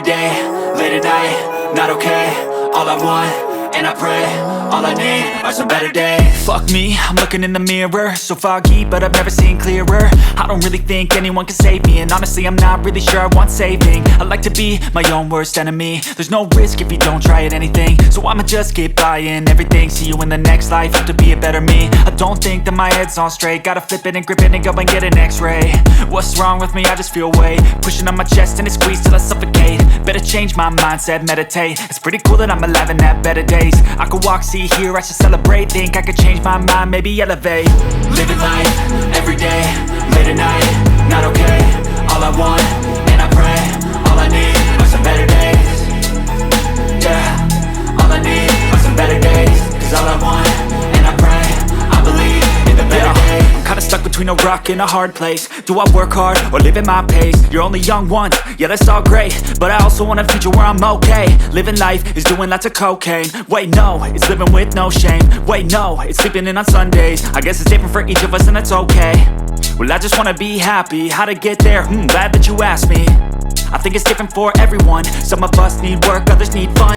day, late at night, not okay. All I want, and I pray, all I need are some better days. Fuck me, I'm looking in the mirror, so foggy, but I've never seen clearer. I don't really think anyone can save me, and honestly I'm not really sure I want saving. I like to be my own worst enemy. There's no risk if you don't try at anything, so I'ma just keep buying everything. See you in the next life, have to be a better me. I don't think that my head's on straight, gotta flip it and grip it and go and get an x-ray. What's wrong with me? I just feel weight pushing on my chest and it squeezes till I suffocate. Better change my mindset, meditate. It's pretty cool that I'm alive and have better days. I could walk, see, hear, I should celebrate. Think I could change my mind, maybe elevate. Living life, every day, late at night, not okay. All I want, and I pray, all I need are some better days. Yeah, all I need are some better days. Cause all I want, and I pray, I believe in the better days. I'm kinda stuck between a rock and a hard place. Do I work hard or live at my pace? You're only young once, yeah that's all great, but I also want a future where I'm okay. Living life is doing lots of cocaine. Wait no, it's living with no shame. Wait no, it's sleeping in on Sundays. I guess it's different for each of us and that's okay. Well I just wanna be happy, how to get there? Glad that you asked me. I think it's different for everyone. Some of us need work, others need fun.